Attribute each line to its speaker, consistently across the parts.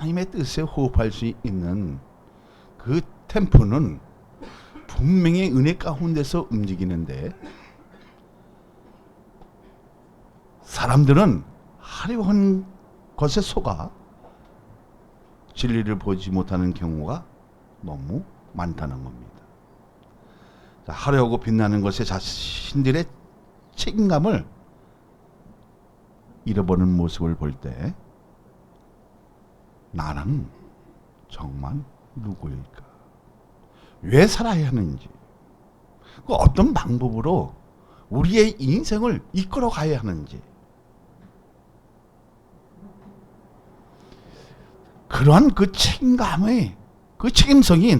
Speaker 1: 하나님의 뜻에 호흡할 수 있는 그 템포는 분명히 은혜 가운데서 움직이는데, 사람들은 화려한 것에 속아 진리를 보지 못하는 경우가 너무 많다는 겁니다. 화려하고 빛나는 것에 자신들의 책임감을 잃어버리는 모습을 볼 때, 나는 정말 누구일까? 왜 살아야 하는지, 그 어떤 방법으로 우리의 인생을 이끌어 가야 하는지, 그러한 그 책임감의 그 책임성이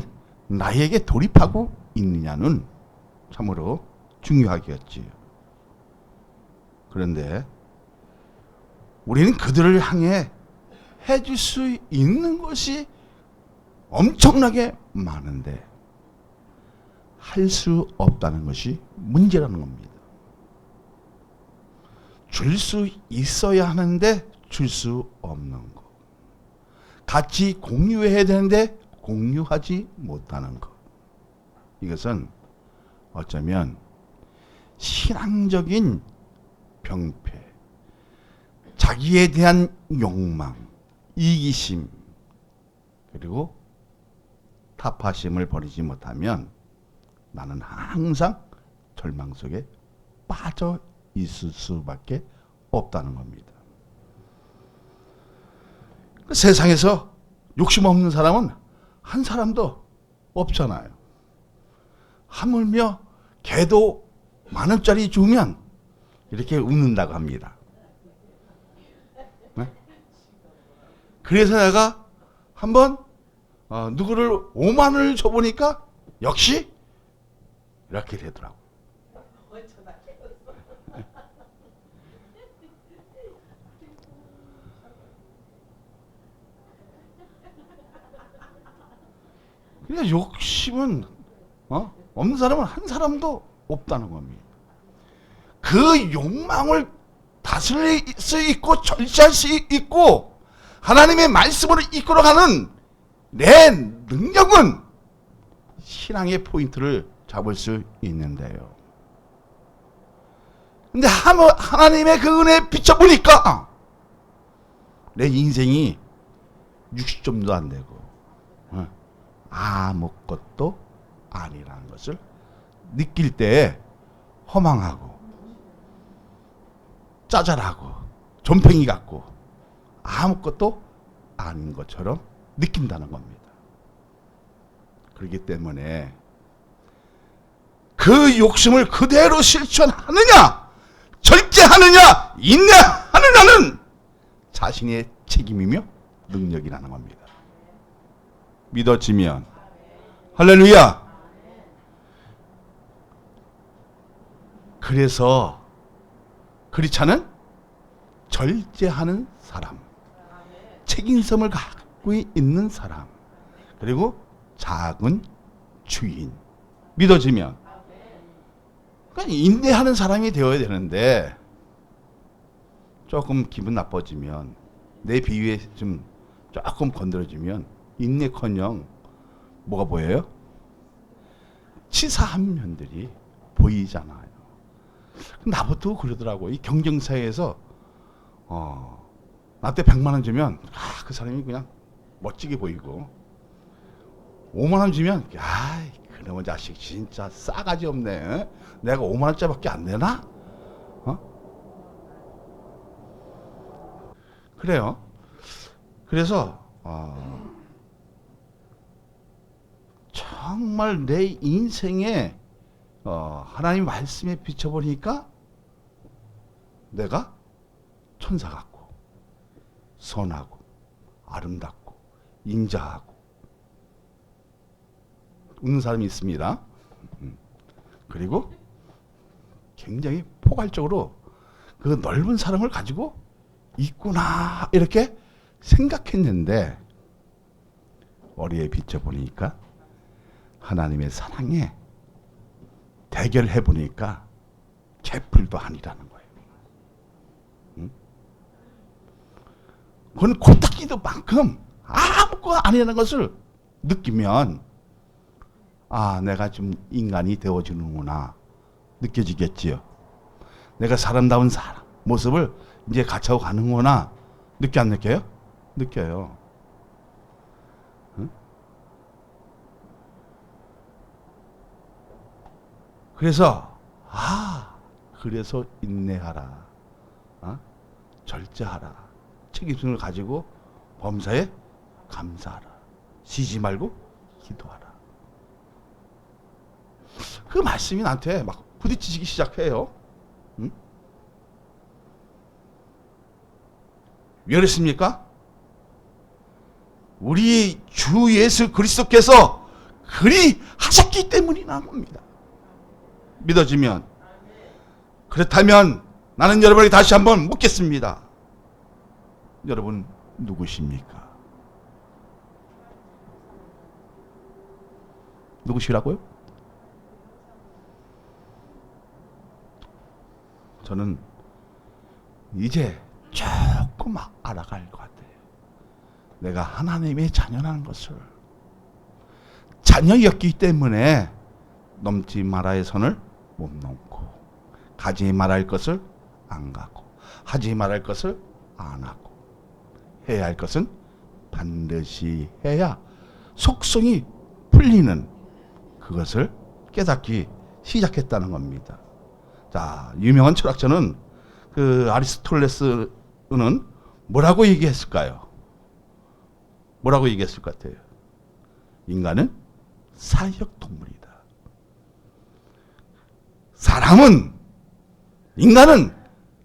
Speaker 1: 나에게 돌입하고 있느냐는 참으로 중요하겠지요. 그런데 우리는 그들을 향해 해줄 수 있는 것이 엄청나게 많은데 할 수 없다는 것이 문제라는 겁니다. 줄 수 있어야 하는데 줄 수 없는 것, 같이 공유해야 되는데 공유하지 못하는 것, 이것은 어쩌면 신앙적인 병폐, 자기에 대한 욕망, 이기심, 그리고 타파심을 버리지 못하면 나는 항상 절망 속에 빠져 있을 수밖에 없다는 겁니다. 세상에서 욕심 없는 사람은 한 사람도 없잖아요. 하물며 개도 10,000원짜리 주면 이렇게 웃는다고 합니다. 네? 그래서 내가 한번 누구를 5만 원을 줘보니까 역시 이렇게 되더라고. 그러니까 욕심은 없는 사람은 한 사람도 없다는 겁니다. 그 욕망을 다스릴 수 있고 절제할 수 있고 하나님의 말씀으로 이끌어가는 내 능력은 신앙의 포인트를 잡을 수 있는데요. 근데 하나님의 그 은혜에 비춰보니까 내 인생이 60점도 안 되고 아무것도 아니라는 것을 느낄 때 허망하고 짜잘하고 존팽이 같고 아무것도 아닌 것처럼 느낀다는 겁니다. 그렇기 때문에 그 욕심을 그대로 실천하느냐 절제하느냐 인내하느냐는 자신의 책임이며 능력이라는 겁니다. 믿어지면 할렐루야. 그래서 그렇지 않은 절제하는 사람, 책임성을 갖고 있는 사람, 그리고 작은 주인, 믿어지면 그러니까 인내하는 사람이 되어야 되는데 조금 기분 나빠지면 내 비위에 좀 조금 건드려지면 인내커녕 뭐가 보여요? 치사한 면들이 보이잖아요. 나부터 그러더라고. 이 경쟁사회에서 나한테 100만 원 주면 그 사람이 그냥 멋지게 보이고 5만 원 주면 그놈의 자식 진짜 싸가지 없네. 내가 5만 원짜리밖에 안 되나? 그래요. 그래서 정말 내 인생에 하나님 말씀에 비춰보니까 내가 천사 같고 선하고 아름답고 인자하고 웃는 사람이 있습니다. 그리고 굉장히 포괄적으로 그 넓은 사랑을 가지고 있구나 이렇게 생각했는데 어리에 비춰보니까 하나님의 사랑에 대결해보니까 개풀도 아니라는 거예요. 그건 코딱지도 만큼 아무것도 아니라는 것을 느끼면 아, 내가 좀 인간이 되어지는구나 느껴지겠지요. 내가 사람다운 모습을 이제 갖춰 가는구나. 느껴 안 느껴요? 느껴요. 응? 그래서 그래서 인내하라. 절제하라. 책임심을 가지고 범사에 감사하라. 쉬지 말고 기도하라. 그 말씀이 나한테 막 부딪히기 시작해요. 응? 왜 그랬습니까? 우리 주 예수 그리스도께서 그리 하셨기 때문이라는 겁니다. 믿어지면. 그렇다면 나는 여러분에게 다시 한번 묻겠습니다. 여러분 누구십니까? 누구시라고요? 저는 이제 조금 알아갈 것 같아요. 내가 하나님의 자녀라는 것을. 자녀였기 때문에 넘지 말아야 선을 못 넘고, 가지 말아야 할 것을 안 가고, 하지 말아야 할 것을 안 하고, 해야 할 것은 반드시 해야 속성이 풀리는 그것을 깨닫기 시작했다는 겁니다. 자, 유명한 철학자는 그 아리스토텔레스는 뭐라고 얘기했을까요? 뭐라고 얘기했을 것 같아요? 인간은 사회적 동물이다. 인간은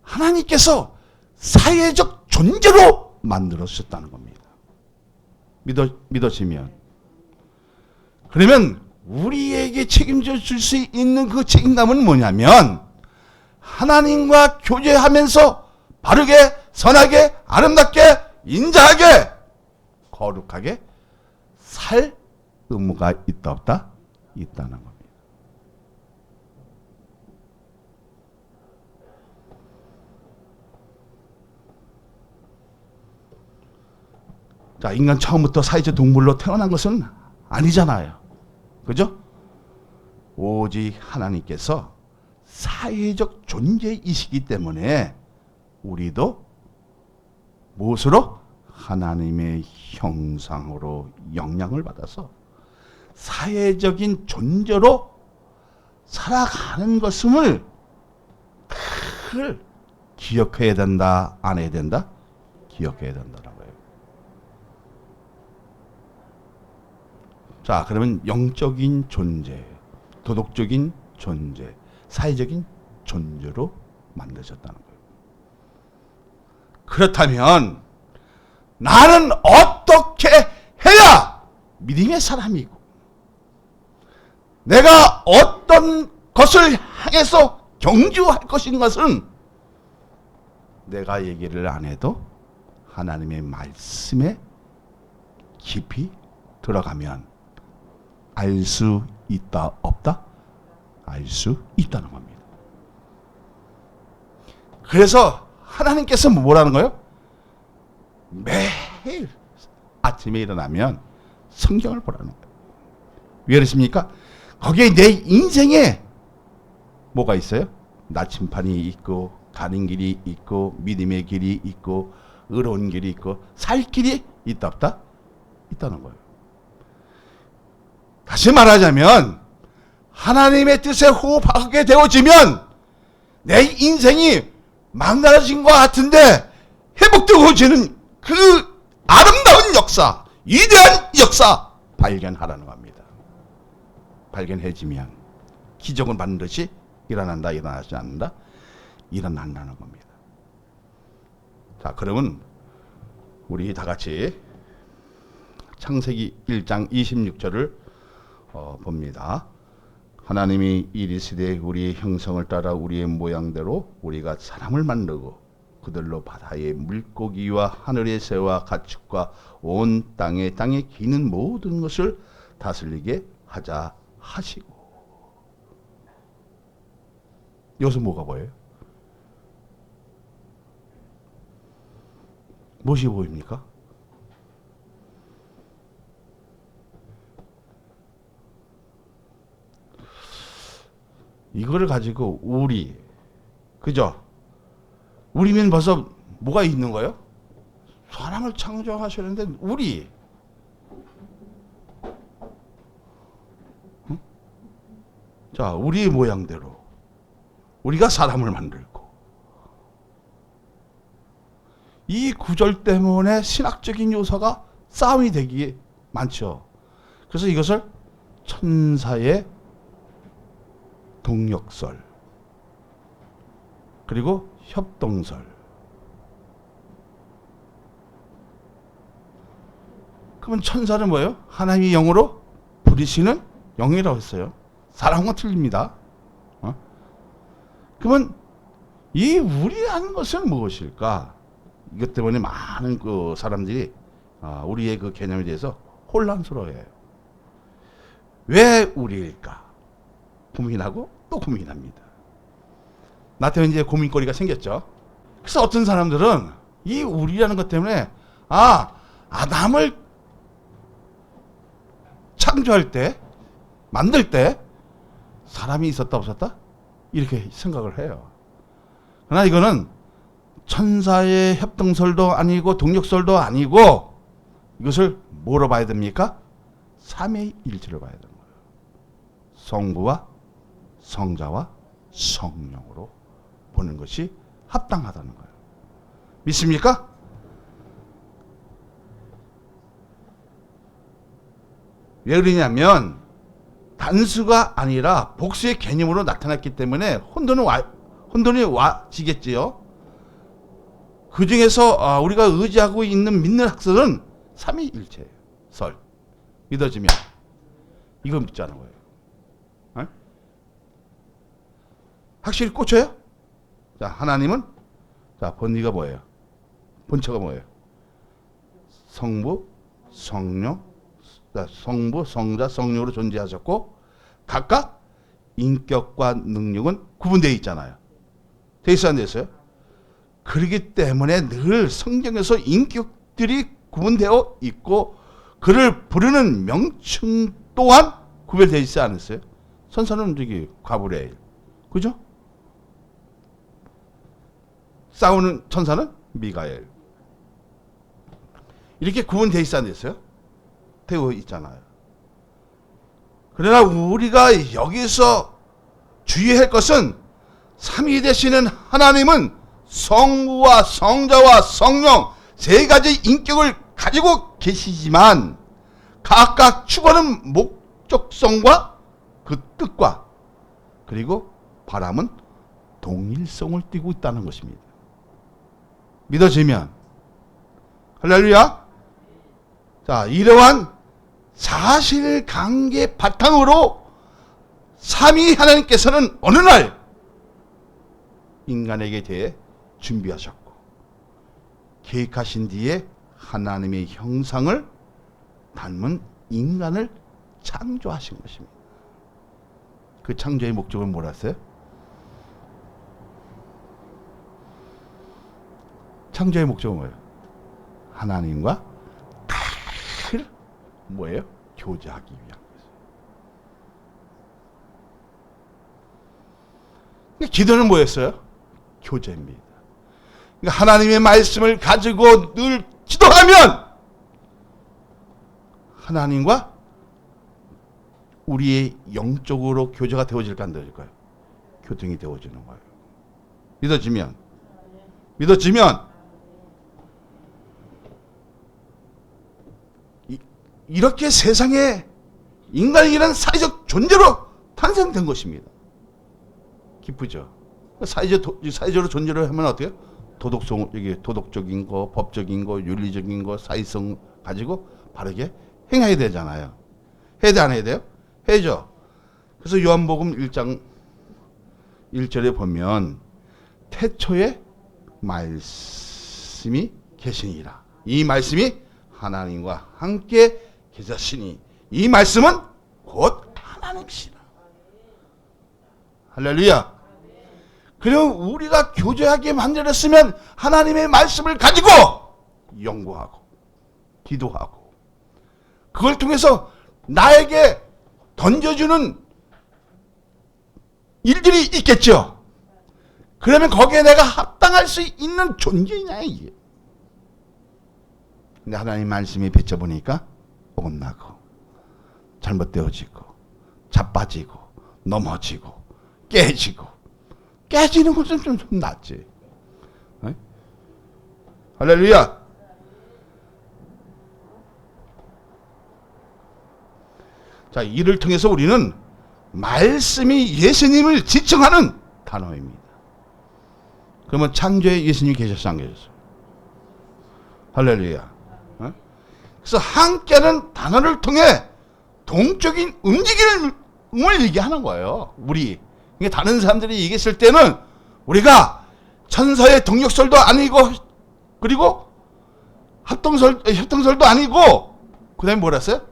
Speaker 1: 하나님께서 사회적 존재로 만들어주셨다는 겁니다. 믿어지면. 그러면 우리에게 책임져 줄 수 있는 그 책임감은 뭐냐면 하나님과 교제하면서 바르게, 선하게, 아름답게, 인자하게, 거룩하게 살 의무가 있다 없다? 있다는 겁니다. 자, 인간 처음부터 사회적 동물로 태어난 것은 아니잖아요. 그죠? 오직 하나님께서 사회적 존재이시기 때문에 우리도 무엇으로? 하나님의 형상으로 영향을 받아서 사회적인 존재로 살아가는 것을 그걸 기억해야 된다, 안 해야 된다? 기억해야 된다는 거예요. 자, 그러면 영적인 존재, 도덕적인 존재, 사회적인 존재로 만드셨다는 거예요. 그렇다면 나는 어떻게 해야 믿음의 사람이고 내가 어떤 것을 향해서 경주할 것인 것은 내가 얘기를 안 해도 하나님의 말씀에 깊이 들어가면 알 수 있다 없다? 알 수 있다는 겁니다. 그래서 하나님께서 뭐라는 거예요? 매일 아침에 일어나면 성경을 보라는 거예요. 왜 그러십니까? 거기에 내 인생에 뭐가 있어요? 나침판이 있고 가는 길이 있고 믿음의 길이 있고 의로운 길이 있고 살 길이 있다 없다? 있다는 거예요. 다시 말하자면 하나님의 뜻에 호흡하게 되어지면 내 인생이 망가진 것 같은데 회복되어지는 그 아름다운 역사, 위대한 역사 발견하라는 겁니다. 발견해지면 기적은 반드시 일어난다, 일어나지 않는다? 일어난다는 겁니다. 자, 그러면 우리 다 같이 창세기 1장 26절을 봅니다. 하나님이 이르시되 우리의 형성을 따라 우리의 모양대로 우리가 사람을 만들고 그들로 바다의 물고기와 하늘의 새와 가축과 온 땅에 기는 모든 것을 다스리게 하자 하시고. 여기서 뭐가 보여요? 무엇이 보입니까? 이거를 가지고 우리, 그죠? 우리면 벌써 뭐가 있는 거예요? 사람을 창조하시는데 우리. 응? 자, 우리의 모양대로 우리가 사람을 만들고, 이 구절 때문에 신학적인 요소가 싸움이 되기 많죠. 그래서 이것을 천사의 동력설, 그리고 협동설. 그러면 천사는 뭐예요? 하나님의 영으로 부리시는 영이라고 했어요. 사람과 틀립니다. 그러면 이 우리라는 것은 무엇일까? 이것 때문에 많은 그 사람들이 우리의 그 개념에 대해서 혼란스러워해요. 왜 우리일까? 고민하고 또 고민합니다. 나한테 이제 고민거리가 생겼죠. 그래서 어떤 사람들은 이 우리라는 것 때문에 아담을 창조할 때, 만들 때 사람이 있었다 없었다? 이렇게 생각을 해요. 그러나 이거는 천사의 협동설도 아니고 동력설도 아니고, 이것을 뭐로 봐야 됩니까? 삼위일체로 봐야 되는 거예요. 성부와 성자와 성령으로 보는 것이 합당하다는 거예요. 믿습니까? 왜 그러냐면 단수가 아니라 복수의 개념으로 나타났기 때문에 혼돈이 와지겠지요. 그 중에서 우리가 의지하고 있는 믿는 학설은 삼위일체예요. 설. 믿어지면 이걸 믿자는 거예요. 네? 확실히 꽂혀요? 자, 하나님은 본의가 뭐예요? 본처가 뭐예요? 성부, 성령, 성부, 성자, 성령으로 존재하셨고, 각각 인격과 능력은 구분되어 있잖아요. 돼 있어야 안 돼 있어요? 그렇기 때문에 늘 성경에서 인격들이 구분되어 있고, 그를 부르는 명칭 또한 구별되어 있지 않았어요? 선사는 저기 가브리엘, 그죠? 싸우는 천사는 미가엘. 이렇게 구분되어 있지 않았어요? 되어 있잖아요. 그러나 우리가 여기서 주의할 것은 삼위 되시는 하나님은 성부와 성자와 성령 세 가지 인격을 가지고 계시지만 각각 추구하는 목적성과 그 뜻과 그리고 바람은 동일성을 띠고 있다는 것입니다. 믿어지면 할렐루야. 자, 이러한 사실관계 바탕으로 삼위 하나님께서는 어느 날 인간에게 대해 준비하셨고 계획하신 뒤에 하나님의 형상을 닮은 인간을 창조하신 것입니다. 그 창조의 목적은 뭐랬어요? 창조의 목적은 뭐예요? 하나님과 늘 뭐예요? 교제하기 위한 거예요. 기도는 뭐였어요? 교제입니다. 그러니까 하나님의 말씀을 가지고 늘 기도하면 하나님과 우리의 영적으로 교제가 되어질까 안 되어질까요? 교통이 되어지는 거예요. 믿어지면 이렇게 세상에 인간이라는 사회적 존재로 탄생된 것입니다. 기쁘죠? 사회적으로 존재를 하면 어때요? 이게 도덕적인 거, 법적인 거, 윤리적인 거, 사회성 가지고 바르게 행해야 되잖아요. 해야 돼, 안 해야 돼요? 해야죠. 그래서 요한복음 1장 1절에 보면 태초에 말씀이 계시니라. 이 말씀이 하나님과 함께 계셨으니 이 말씀은 곧 하나님이시라. 할렐루야. 그럼 우리가 교제하게 만들었으면 하나님의 말씀을 가지고 연구하고 기도하고 그걸 통해서 나에게 던져주는 일들이 있겠죠. 그러면 거기에 내가 합당할 수 있는 존재냐 이게. 근데 하나님 말씀이 비춰보니까 어긋나고 잘못되어지고 자빠지고 넘어지고 깨지고 깨지는 것은 좀 낫지. 네? 할렐루야. 자, 이를 통해서 우리는 말씀이 예수님을 지칭하는 단어입니다. 그러면 창조에 예수님이 계셨어 안 계셨어? 할렐루야. 어? 그래서 함께하는 단어를 통해 동적인 움직임을 얘기하는 거예요. 우리. 이게 다른 사람들이 얘기했을 때는 우리가 천사의 동력설도 아니고 그리고 협동설도 아니고 그 다음에 뭐라 했어요?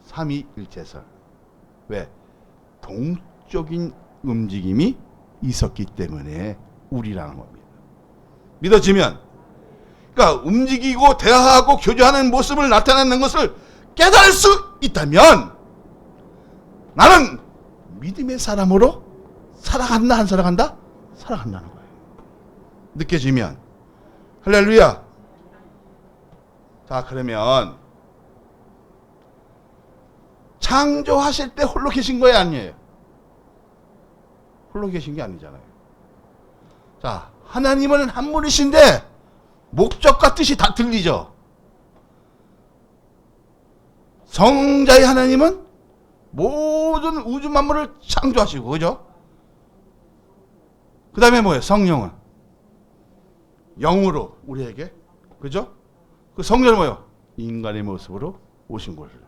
Speaker 1: 삼위일체설. 왜? 동적인 움직임이 있었기 때문에 우리라는 겁니다. 믿어지면 그러니까 움직이고 대화하고 교제하는 모습을 나타내는 것을 깨달을 수 있다면 나는 믿음의 사람으로 살아간다 안 살아간다? 살아간다는 거예요. 느껴지면 할렐루야. 자, 그러면 창조하실 때 홀로 계신 거예요 아니에요? 홀로 계신 게 아니잖아요. 자, 하나님은 한 분이신데 목적과 뜻이 다 틀리죠. 성자의 하나님은 모든 우주 만물을 창조하시고, 그죠? 그 다음에 뭐예요? 성령은 영으로 우리에게, 그죠? 그 성령은 뭐예요? 인간의 모습으로 오신 것을.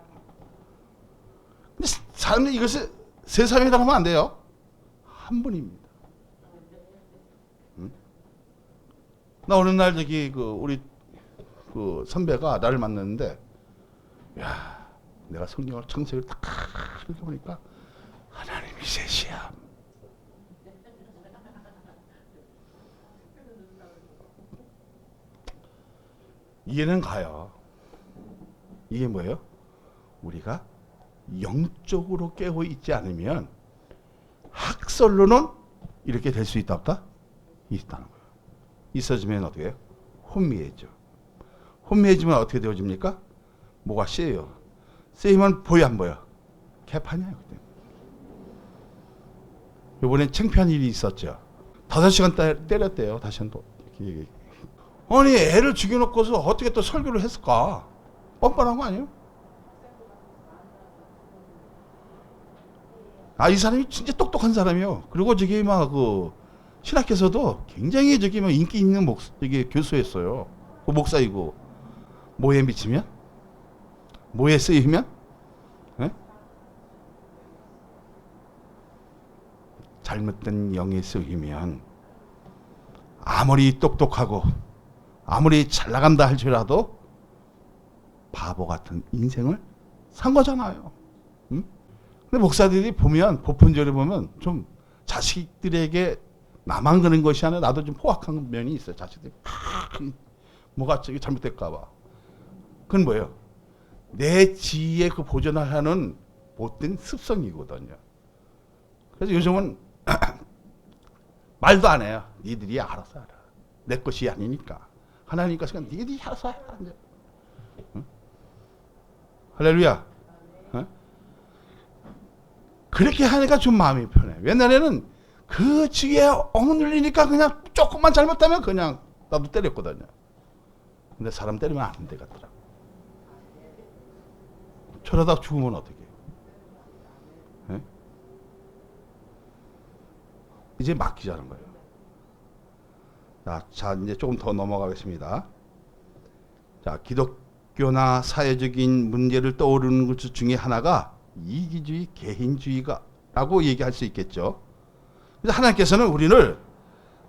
Speaker 1: 근데 사람들이 이것을 세 사람이라고 하면 안 돼요. 한 분입니다. 응? 나 어느 날 저기 우리 선배가 나를 만났는데, 야, 내가 성경을 창세기를 딱 읽어보니까 하나님이 셋이야. 이해는 가요. 이게 뭐예요? 우리가 영적으로 깨어 있지 않으면 학설로는 이렇게 될 수 있다 없다? 있다는 거예요. 있어지면 어떻게 해요? 혼미해져. 혼미해지면 어떻게 되어집니까? 뭐가 쎄요. 쎄이면 보여 안 보여? 개판이에요. 그때. 이번엔 창피한 일이 있었죠. 5시간 때렸대요. 다시 한 번. 아니 애를 죽여놓고서 어떻게 또 설교를 했을까? 뻔뻔한 거 아니에요? 아, 이 사람이 진짜 똑똑한 사람이요. 그리고 저기 막 신학에서도 굉장히 저기 막 인기 있는 저기 교수였어요. 그 목사이고 뭐에 미치면? 뭐에 쓰이면? 에? 잘못된 영에 쓰이면 아무리 똑똑하고 아무리 잘 나간다 할지라도 바보 같은 인생을 산 거잖아요. 응? 근데 목사들이 보면 보편적으로 보면 좀 자식들에게 나만 그런 것이 아니라 나도 좀 포악한 면이 있어요. 자식들이 뭐가 잘못될까 봐. 그건 뭐예요? 내 지위에 보존을 하는 못된 습성이거든요. 그래서 요즘은 말도 안 해요. 니들이 알아서 알아. 내 것이 아니니까. 하나님 것이니까 니들이 알아서 알아. 응? 할렐루야. 응? 그렇게 하니까 좀 마음이 편해. 옛날에는 그 지위에 억눌리니까 그냥 조금만 잘못하면 그냥 나도 때렸거든요. 근데 사람 때리면 안 돼 같더라. 저러다 죽으면 어떡해. 네? 이제 맡기자는 거예요. 자, 이제 조금 더 넘어가겠습니다. 자, 기독교나 사회적인 문제를 떠오르는 것 중에 하나가 이기주의, 개인주의가라고 얘기할 수 있겠죠. 그래서 하나님께서는 우리를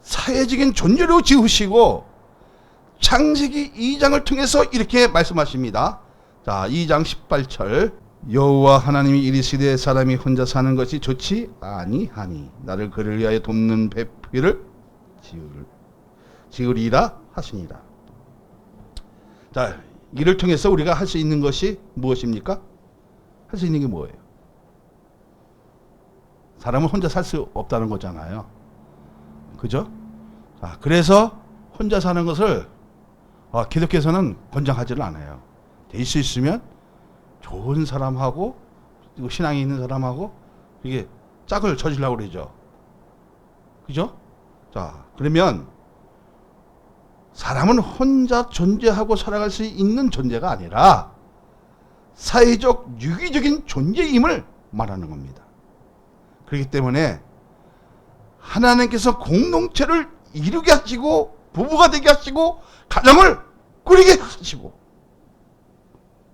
Speaker 1: 사회적인 존재로 지으시고 창세기 2장을 통해서 이렇게 말씀하십니다. 자, 2장 18절. 여호와 하나님이 이르시되 사람이 혼자 사는 것이 좋지 아니하니 나를 그를 위하여 돕는 배필을 지으리라 하시니라. 자, 이를 통해서 우리가 할 수 있는 것이 무엇입니까? 할 수 있는 게 뭐예요? 사람은 혼자 살 수 없다는 거잖아요. 그죠? 자, 그래서 혼자 사는 것을 기독교에서는 권장하지를 않아요. 될 수 있으면 좋은 사람하고 그리고 신앙이 있는 사람하고 이게 짝을 저지려고 그러죠. 그죠? 자, 그러면 사람은 혼자 존재하고 살아갈 수 있는 존재가 아니라 사회적 유기적인 존재임을 말하는 겁니다. 그렇기 때문에 하나님께서 공동체를 이루게 하시고 부부가 되게 하시고 가정을 꾸리게 하시고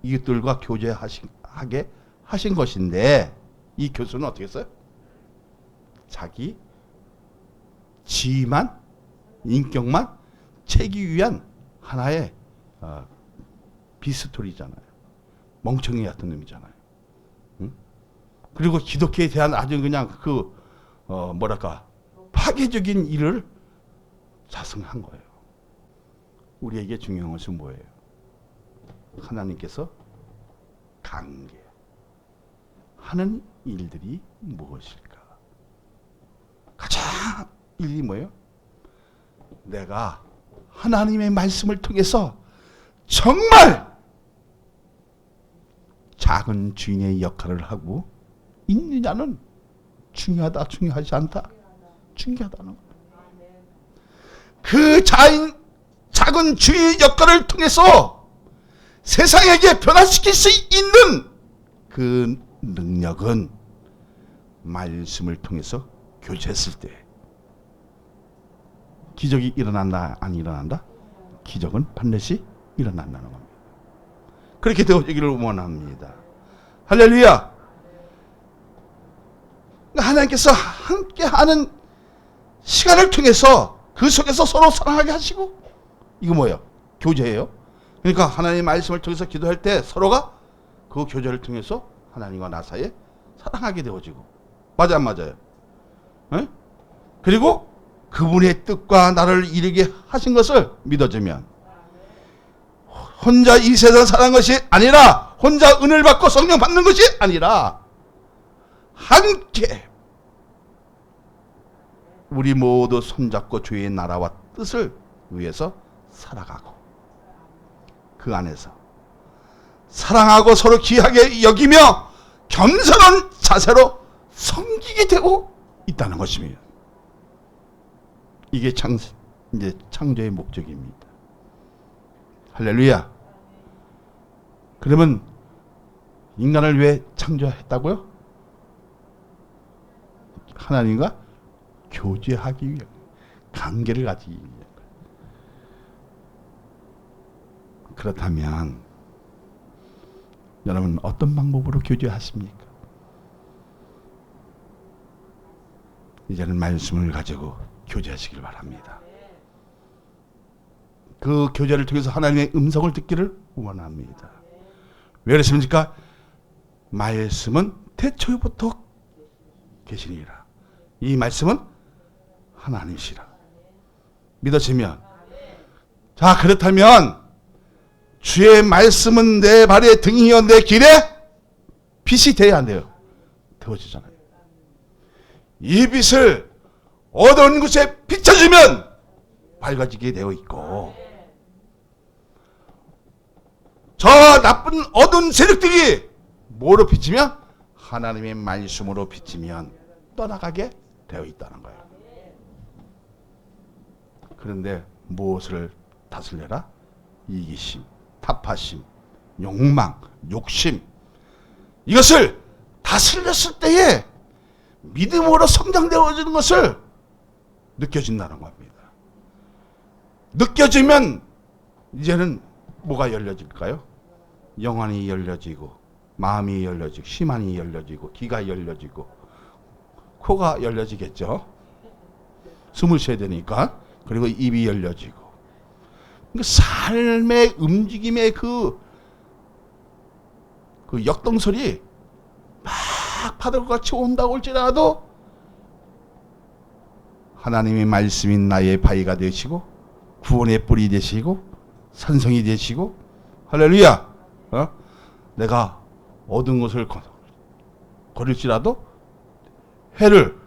Speaker 1: 이것들과 교제하게 하신 것인데 이 교수는 어떻게 했어요? 자기 지위만 인격만 채기 위한 하나의 비스토리잖아요. 멍청이 같은 놈이잖아요. 응? 그리고 기독교에 대한 아주 그냥 파괴적인 일을 자성한 거예요. 우리에게 중요한 것은 뭐예요? 하나님께서 강계하는 일들이 무엇일까? 가장 일이 뭐예요? 내가 하나님의 말씀을 통해서 정말 작은 주인의 역할을 하고 있느냐는 중요하다, 중요하지 않다? 중요하다는 거예요. 그 작은 주인의 역할을 통해서 세상에게 변화시킬 수 있는 그 능력은 말씀을 통해서 교제했을 때 기적이 일어난다, 안 일어난다? 기적은 반드시 일어난다는 겁니다. 그렇게 되어지기를 원합니다. 할렐루야! 하나님께서 함께하는 시간을 통해서 그 속에서 서로 사랑하게 하시고 이거 뭐예요? 교제예요. 그러니까 하나님의 말씀을 통해서 기도할 때 서로가 그 교제를 통해서 하나님과 나 사이에 사랑하게 되어지고 맞아 안 맞아요? 에? 그리고 그분의 뜻과 나를 이루게 하신 것을 믿어주면 혼자 이 세상 사는 것이 아니라 혼자 은혜를 받고 성령 받는 것이 아니라 함께 우리 모두 손잡고 주의 나라와 뜻을 위해서 살아가고 그 안에서 사랑하고 서로 귀하게 여기며 겸손한 자세로 섬기게 되고 있다는 것입니다. 이게 이제 창조의 목적입니다. 할렐루야. 그러면 인간을 왜 창조했다고요? 하나님과 교제하기 위해 관계를 가지기 위해. 그렇다면 여러분 어떤 방법으로 교제하십니까? 이제는 말씀을 가지고 교제하시길 바랍니다. 그 교제를 통해서 하나님의 음성을 듣기를 원합니다. 왜 그렇습니까? 말씀은 태초부터 계시니라. 이 말씀은 하나님이시라. 믿어지면 자 그렇다면 주의 말씀은 내 발의 등이요 내 길에 빛이 돼야 안 돼요. 되어지잖아요. 이 빛을 어두운 곳에 비춰주면 밝아지게 되어 있고 저 나쁜 어두운 세력들이 뭐로 비치면 하나님의 말씀으로 비치면 떠나가게 되어 있다는 거예요. 그런데 무엇을 다스려라? 이기심, 타파심, 욕망, 욕심 이것을 다스렸을 때에 믿음으로 성장되어지는 것을 느껴진다는 겁니다. 느껴지면 이제는 뭐가 열려질까요? 영안이 열려지고 마음이 열려지고 심안이 열려지고 귀가 열려지고 코가 열려지겠죠. 숨을 쉬어야 되니까. 그리고 입이 열려지고 삶의 움직임의 그 역동설이 막 파도가 같이 온다고 할지라도 하나님의 말씀이 나의 바위가 되시고 구원의 뿔이 되시고 산성이 되시고 할렐루야. 내가 얻은 것을 거둘지라도 해를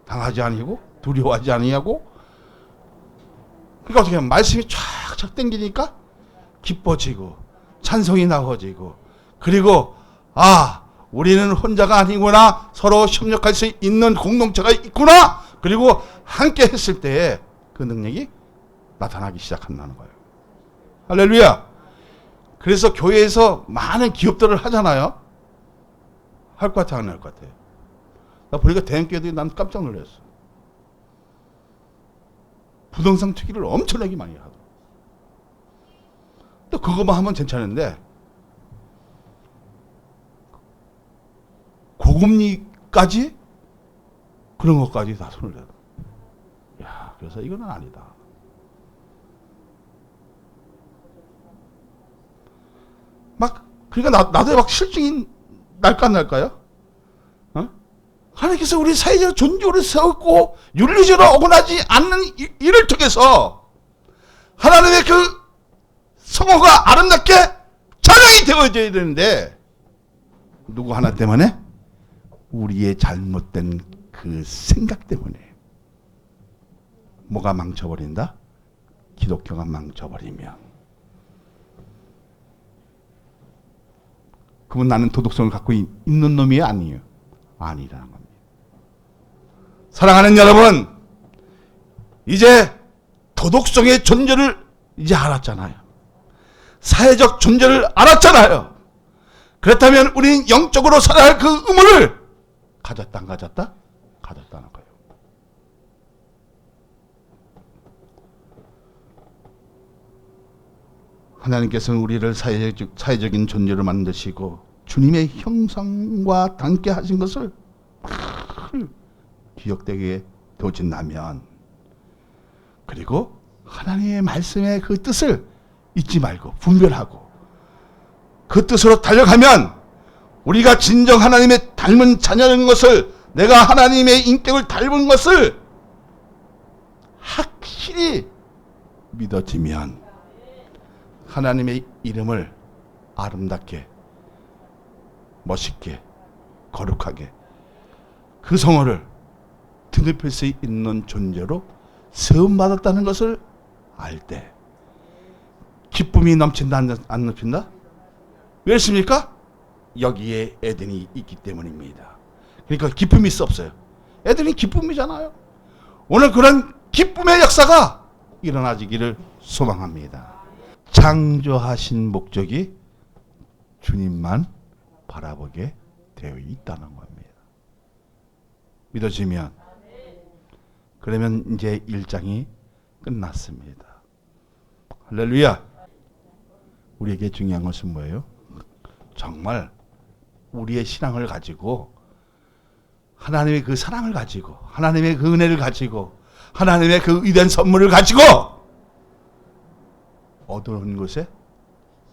Speaker 1: 당하지 아니고 두려워하지 아니하고, 그러니까 어떻게 하면 말씀이 쫙쫙 땡기니까 기뻐지고 찬송이 나눠지고, 그리고 우리는 혼자가 아니구나, 서로 협력할 수 있는 공동체가 있구나, 그리고 함께 했을 때에 그 능력이 나타나기 시작한다는 거예요. 할렐루야. 그래서 교회에서 많은 기업들을 하잖아요. 할 것 같아, 안 할 것 같아요? 나 보니까 대형교회들이 난 깜짝 놀랐어. 부동산 투기를 엄청나게 많이 하고. 또 그거만 하면 괜찮은데, 고금리까지 그런 것까지 다 손을 대요. 야, 그래서 이거는 아니다. 그러니까 나도 막 실증이 날까 안 날까요? 하나님께서 우리 사회적 존재를 세웠고 윤리적으로 어긋나지 않는 일을 통해서 하나님의 그 성호가 아름답게 찬양이 되어져야 되는데, 누구 하나 때문에? 우리의 잘못된 그 생각 때문에. 뭐가 망쳐버린다? 기독교가 망쳐버리면. 그러면 나는 도덕성을 갖고 있는 놈이 아니에요. 아니라는 겁니다. 사랑하는 여러분, 이제 도덕성의 존재를 이제 알았잖아요. 사회적 존재를 알았잖아요. 그렇다면 우리는 영적으로 살아야 할 그 의무를 가졌다 안 가졌다? 가졌다는 거예요. 하나님께서는 우리를 사회적인 존재로 만드시고 주님의 형상과 닮게 하신 것을 기억되게 되어진다면, 그리고 하나님의 말씀의 그 뜻을 잊지 말고 분별하고 그 뜻으로 달려가면, 우리가 진정 하나님의 닮은 자녀인 것을, 내가 하나님의 인격을 닮은 것을 확실히 믿어지면 하나님의 이름을 아름답게, 멋있게, 거룩하게 그 성호를 드높일 수 있는 존재로 세움받았다는 것을 알 때 기쁨이 넘친다 안 넘친다? 왜 그렇습니까? 여기에 에덴이 있기 때문입니다. 그러니까 기쁨이 있어 없어요? 에덴이 기쁨이잖아요. 오늘 그런 기쁨의 역사가 일어나지기를 소망합니다. 창조하신 목적이 주님만 바라보게 되어 있다는 겁니다. 믿어지면, 그러면 이제 1장이 끝났습니다. 할렐루야. 우리에게 중요한 것은 뭐예요? 정말 우리의 신앙을 가지고, 하나님의 그 사랑을 가지고, 하나님의 그 은혜를 가지고, 하나님의 그 위대한 선물을 가지고 어두운 곳에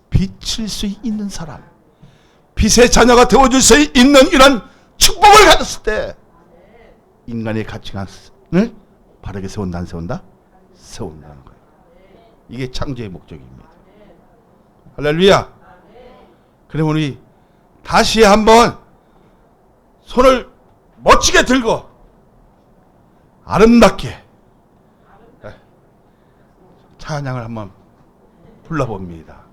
Speaker 1: 비칠 수 있는 사람, 빛의 자녀가 되어줄 수 있는 이런 축복을 가졌을 때 인간의 가치관을 바르게 세운다 안 세운다? 세운다는 거예요. 이게 창조의 목적입니다. 할렐루야. 그럼 우리 다시 한번 손을 멋지게 들고 아름답게 찬양을 한번 불러봅니다.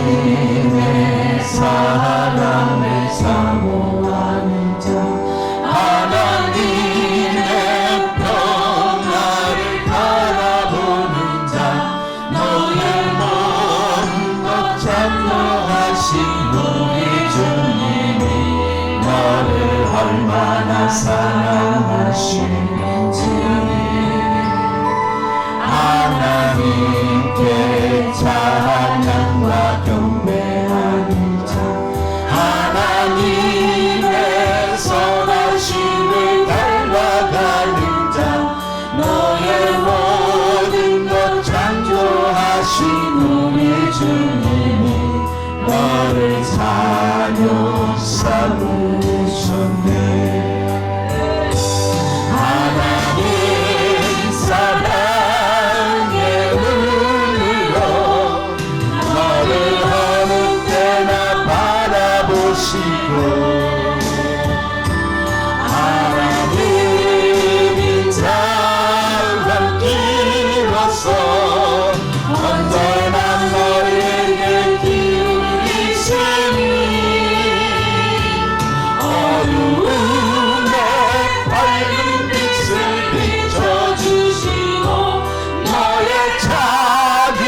Speaker 2: 하나님의 사랑을 사모하는 자, 하나님의 평화를 바라보는 자, 너의 모든 것 참여하신 우리 주님이 너를 얼마나 사랑하시는지 하나님께 찬양과 경배하는 자, 하나님의 선하심을 닮아가는 자, 너의 모든 것 창조하신 우리 주님이 너를 자녀 삼으셨네. 하나님인 자가 길어서 언제나 너에게 기울이시니 어두움에 밝은 빛을 비춰주시고 너의 작은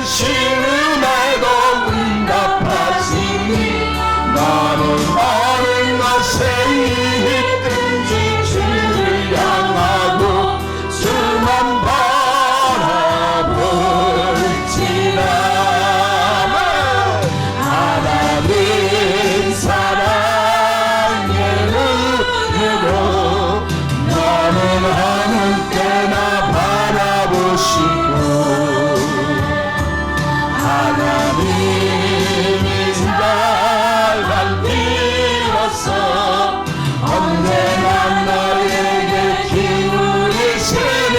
Speaker 2: 신음에도 응답하시니 나는 어느 것에 있든지 주를 향하고 주만 바라볼지라. 하나님 사랑의 눈으로 너는 어느 때나 바라보시고 하나님이 자갈 길어서 언제나 너에게 기울이시네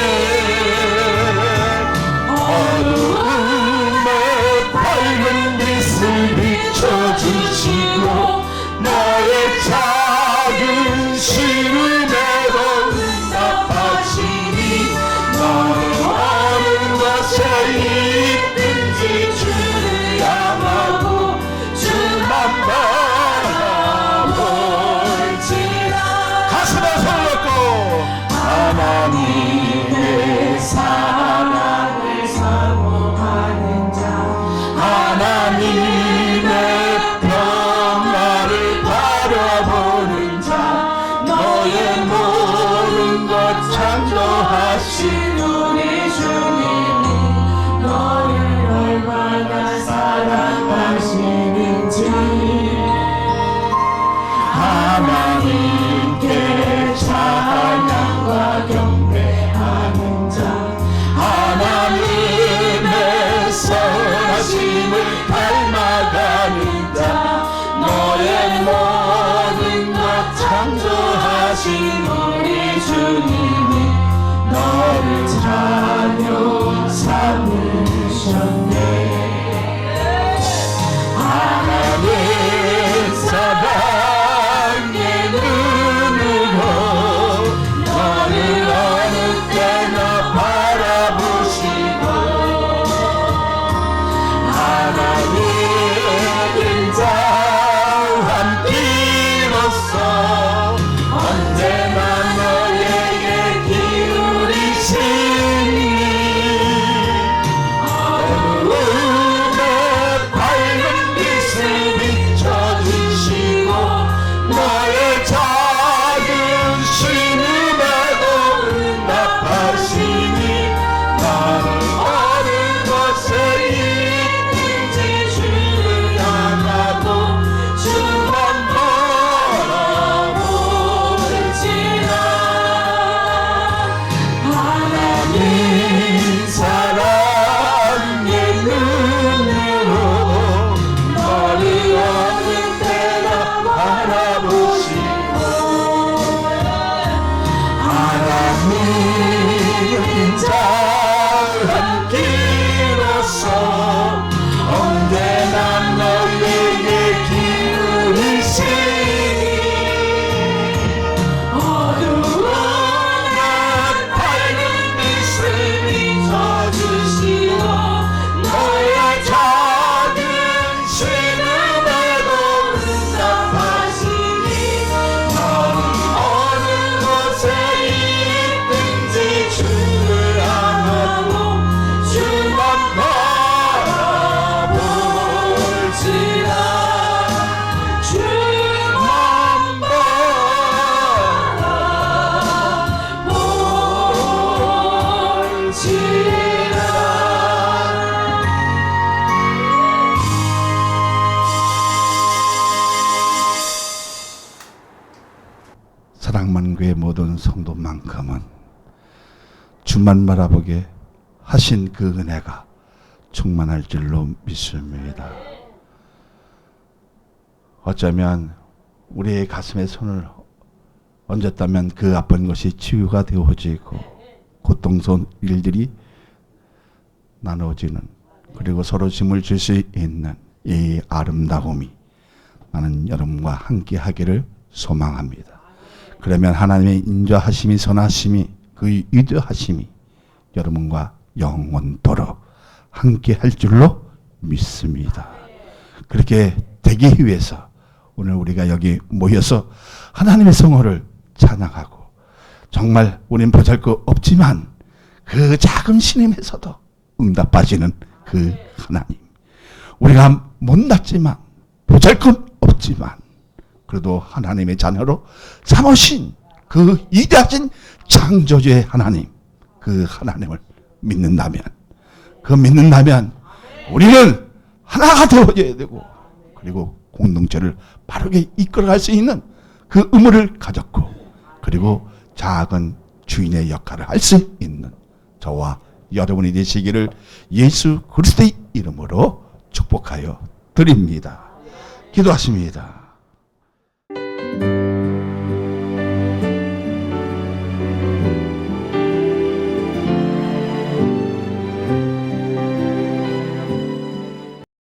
Speaker 2: 어두움에 밝은 빛을 비춰주시고 너의 작은 시름에도 응답하시니 너는 어느 것에 있든지 주를 향하고 주만 바라볼지라. 가슴에 손을 얹고 하나님의 사랑을 사모하는 자 하나님의 평화를 바라보는 자 너의 모든 것 창조하신 우리 주님이 너를 얼마나 사랑하시는지 하나님께 찬양과 경배하는 자 하나님의 선하심을 닮아가는 자 너의 모든 것 창조하신 우리 주님이 너를 자녀 삼으셨네. 하나님 사랑의 눈으로 너를 어느 때나 바라보시고 하나님인 자 함께로서 언제나 너에게 기울이시니 어두움에 밝은 빛을 비춰주시고 너의 작은 신음에도 응답하시니 나는 어느 것에 있든지 주를 향하고 주만 바라볼지라. 하나님 사랑의 눈으로 너를 어느 때나 바라보시고 하나님인 자 함께로서 언제나 너에게 기울이시니 어두움에 밝은 빛을 비춰주시고 너의 작은 신음에도 응답하시니 너는 어느 곳에 있든지 주를 향하고 주만 바라볼지라. 주만 바라볼지라.
Speaker 1: 사랑만교의 모든 성도만큼은 주만 바라보게 하신 그 은혜가 충만할 줄로 믿습니다. 어쩌면 우리의 가슴에 손을 얹었다면 그 아픈 것이 치유가 되어지고 고통스러운 일들이 나누어지는, 그리고 서로 짐을 질 수 있는 이 아름다움이 나는 여러분과 함께 하기를 소망합니다. 그러면 하나님의 인자하심이 선하심이 그 위대하심이 여러분과 영원토록 함께 할 줄로 믿습니다. 그렇게 되기 위해서 오늘 우리가 여기 모여서 하나님의 성호를 찬양하고 정말 우린 보잘것 없지만 그 작은 신임에서도 응답하시는 그 하나님, 우리가 못났지만 보잘것 없지만 그래도 하나님의 자녀로 삼으신 그 위대하신 창조주의 하나님, 그 하나님을 믿는다면 우리는 하나가 되어져야 되고 그리고 공동체를 바르게 이끌어갈 수 있는 그 의무를 가졌고 그리고 작은 주인의 역할을 할 수 있는 저와 여러분이 되시기를 예수 그리스도의 이름으로 축복하여 드립니다. 기도하십니다.